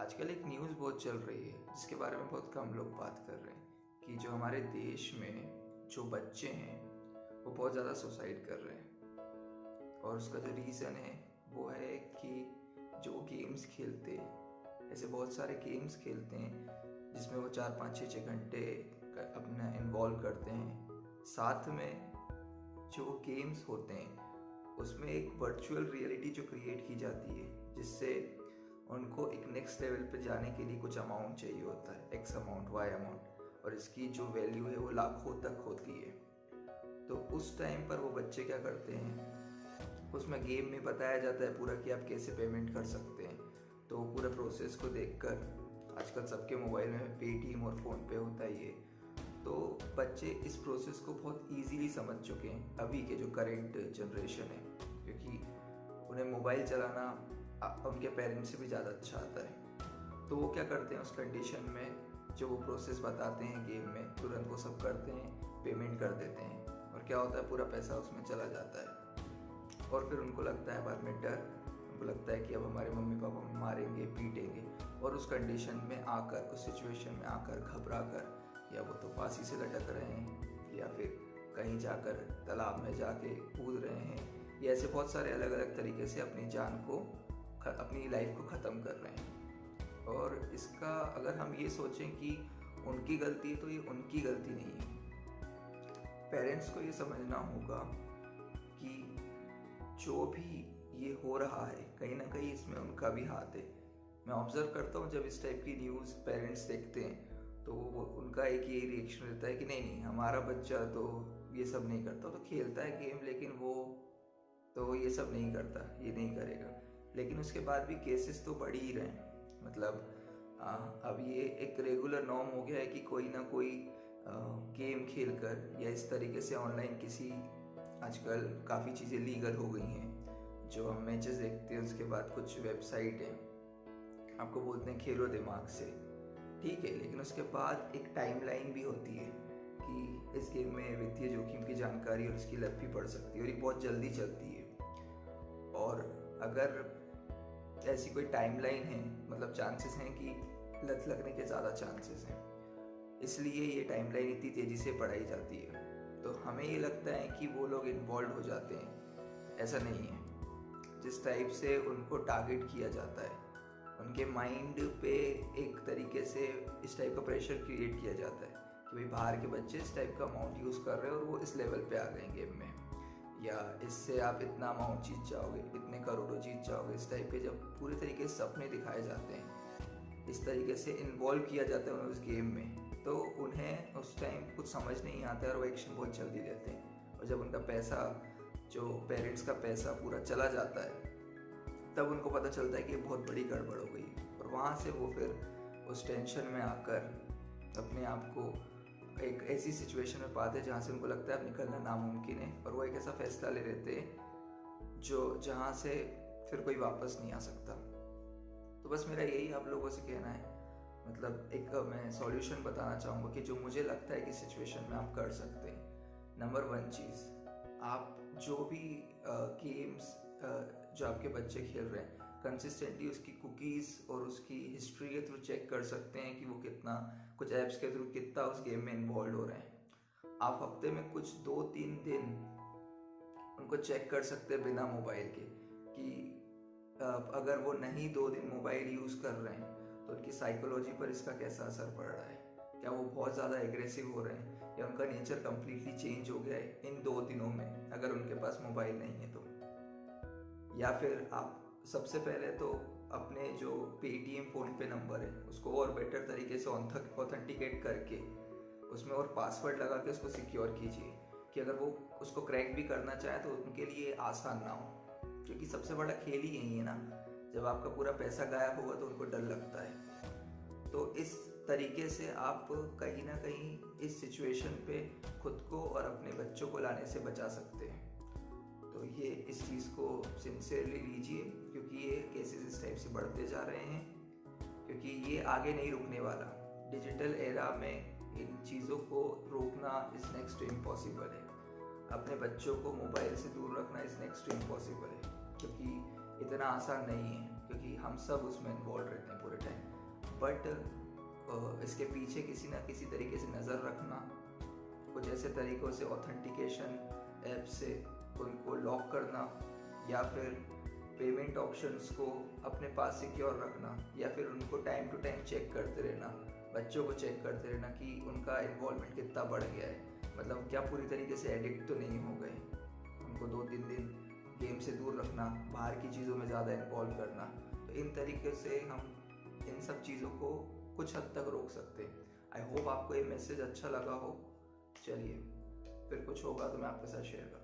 आजकल एक न्यूज़ बहुत चल रही है जिसके बारे में बहुत कम लोग बात कर रहे हैं कि जो हमारे देश में जो बच्चे हैं वो बहुत ज़्यादा सुसाइड कर रहे हैं। और उसका जो रीज़न है वो है कि जो गेम्स खेलते हैं, ऐसे बहुत सारे गेम्स खेलते हैं जिसमें वो 4-5-6 घंटे अपना इन्वॉल्व करते हैं। साथ में जो गेम्स होते हैं उसमें एक वर्चुअल रियलिटी जो क्रिएट की जाती है जिससे उनको एक नेक्स्ट लेवल पे जाने के लिए कुछ अमाउंट चाहिए होता है, एक्स अमाउंट, वाई अमाउंट, और इसकी जो वैल्यू है वो लाखों तक होती है। तो उस टाइम पर वो बच्चे क्या करते हैं, उसमें गेम में बताया जाता है पूरा कि आप कैसे पेमेंट कर सकते हैं। तो पूरे प्रोसेस को देखकर आजकल सबके मोबाइल में पेटीएम और फ़ोन पे होता ही है। तो बच्चे इस प्रोसेस को बहुत इजीली समझ चुके हैं अभी के जो करंट जनरेशन है, क्योंकि उन्हें मोबाइल चलाना उनके पेरेंट्स से भी ज़्यादा अच्छा आता है। तो वो क्या करते हैं, उस कंडीशन में जो वो प्रोसेस बताते हैं गेम में तुरंत वो सब करते हैं, पेमेंट कर देते हैं, और क्या होता है पूरा पैसा उसमें चला जाता है। और फिर उनको लगता है बाद में डर, उनको लगता है कि अब हमारे मम्मी पापा मारेंगे, पीटेंगे, और उस कंडीशन में आकर, उस सिचुएशन में आकर घबरा कर या वो तो फांसी से लटक रहे हैं या फिर कहीं जाकर तालाब में जाके कूद रहे हैं, या ऐसे बहुत सारे अलग अलग तरीके से अपनी जान को, अपनी लाइफ को ख़त्म कर रहे हैं। और इसका अगर हम ये सोचें कि उनकी गलती है तो ये उनकी गलती नहीं है। पेरेंट्स को ये समझना होगा कि जो भी ये हो रहा है कहीं ना कहीं इसमें उनका भी हाथ है। मैं ऑब्जर्व करता हूँ जब इस टाइप की न्यूज़ पेरेंट्स देखते हैं तो वो उनका एक यही रिएक्शन रहता है कि नहीं नहीं, हमारा बच्चा तो ये सब नहीं करता, तो खेलता है गेम लेकिन वो तो ये सब नहीं करता, ये नहीं करेगा। लेकिन उसके बाद भी केसेस तो बढ़ ही रहे हैं। मतलब अब ये एक रेगुलर नॉर्म हो गया है कि कोई ना कोई गेम खेलकर या इस तरीके से ऑनलाइन किसी, आजकल काफ़ी चीज़ें लीगल हो गई हैं। जो हम मैचेस देखते हैं उसके बाद कुछ वेबसाइट हैं आपको बोलते हैं खेलो दिमाग से, ठीक है, लेकिन उसके बाद एक टाइमलाइन भी होती है कि इस गेम में वित्तीय जोखिम की जानकारी और इसकी लत भी पड़ सकती है और ये बहुत जल्दी चलती है। और अगर ऐसी कोई टाइमलाइन है, मतलब चांसेस हैं कि लत लगने के ज़्यादा चांसेस हैं, इसलिए ये टाइमलाइन इतनी तेज़ी से बढ़ाई जाती है। तो हमें ये लगता है कि वो लोग इन्वॉल्व हो जाते हैं, ऐसा नहीं है। जिस टाइप से उनको टारगेट किया जाता है, उनके माइंड पे एक तरीके से इस टाइप का प्रेशर क्रिएट किया जाता है कि भाई बाहर के बच्चे इस टाइप का अमाउंट यूज़ कर रहे हैं और वो इस लेवल पे आ गए गेम में, या इससे आप इतना अमाउंट जीत जाओगे, इतने करोड़ों जीत जाओगे। इस टाइप के जब पूरे तरीके से सपने दिखाए जाते हैं, इस तरीके से इन्वॉल्व किया जाता है उन्हें उस गेम में, तो उन्हें उस टाइम कुछ समझ नहीं आता है और वो एक्शन बहुत जल्दी लेते हैं। और जब उनका पैसा, जो पेरेंट्स का पैसा पूरा चला जाता है, तब उनको पता चलता है कि बहुत बड़ी गड़बड़ हो गई। और वहाँ से वो फिर उस टेंशन में आकर अपने आप को एक ऐसी सिचुएशन में पाते हैं जहाँ से उनको लगता है अब निकलना नामुमकिन है, और वो एक ऐसा फैसला ले लेते हैं जो जहाँ से फिर कोई वापस नहीं आ सकता। तो बस मेरा यही आप लोगों से कहना है, मतलब एक मैं सॉल्यूशन बताना चाहूँगा कि जो मुझे लगता है कि सिचुएशन में आप कर सकते हैं। नंबर 1 चीज़, आप जो भी गेम्स जो आपके बच्चे खेल रहे हैं, कंसिस्टेंटली उसकी कुकीज़ और उसकी हिस्ट्री के थ्रू चेक कर सकते हैं कि वो कितना, कुछ ऐप्स के थ्रू कितना उस गेम में इन्वॉल्व हो रहे हैं। आप हफ्ते में कुछ 2-3 दिन उनको चेक कर सकते हैं बिना मोबाइल के कि अगर वो नहीं 2 दिन मोबाइल यूज़ कर रहे हैं तो उनकी साइकोलॉजी पर इसका कैसा असर पड़ रहा है। क्या वो बहुत ज़्यादा एग्रेसिव हो रहे हैं या उनका नेचर कम्प्लीटली चेंज हो गया है इन 2 दिनों में अगर उनके पास मोबाइल नहीं है तो। या फिर आप सबसे पहले तो अपने जो पेटीएम फ़ोन पे नंबर है उसको और बेटर तरीके से ऑथेंटिकेट करके उसमें और पासवर्ड लगा के उसको सिक्योर कीजिए कि अगर वो उसको क्रैक भी करना चाहे तो उनके लिए आसान ना हो, क्योंकि सबसे बड़ा खेल ही यही है ना। जब आपका पूरा पैसा गायब होगा तो उनको डर लगता है। तो इस तरीके से आप कहीं ना कहीं इस सिचुएशन पे खुद को और अपने बच्चों को लाने से बचा सकते हैं। तो ये इस चीज़ को सिंसियरली लीजिए, क्योंकि ये केसेस इस टाइप से बढ़ते जा रहे हैं, क्योंकि ये आगे नहीं रुकने वाला। डिजिटल एरा में इन चीज़ों को रोकना इस नेक्स्ट टू इम्पॉसिबल है। अपने बच्चों को मोबाइल से दूर रखना इस नेक्स्ट टू इम्पॉसिबल है, क्योंकि इतना आसान नहीं है, क्योंकि हम सब उसमें इन्वॉल्व रहते हैं पूरे टाइम। बट इसके पीछे किसी ना किसी तरीके से नज़र रखना, कुछ ऐसे तरीक़ों से ऑथेंटिकेशन ऐप से उनको लॉक करना, या फिर पेमेंट ऑप्शंस को अपने पास सिक्योर रखना, या फिर उनको टाइम टू टाइम चेक करते रहना, बच्चों को चेक करते रहना कि उनका इन्वॉल्वमेंट कितना बढ़ गया है, मतलब क्या पूरी तरीके से एडिक्ट तो नहीं हो गए। उनको 2-3 दिन गेम से दूर रखना, बाहर की चीज़ों में ज़्यादा इन्वॉल्व करना। तो इन तरीके से हम इन सब चीज़ों को कुछ हद तक रोक सकते हैं। आई होप आपको ये मैसेज अच्छा लगा हो। चलिए, फिर कुछ होगा तो मैं आपके साथ शेयर करूँगा।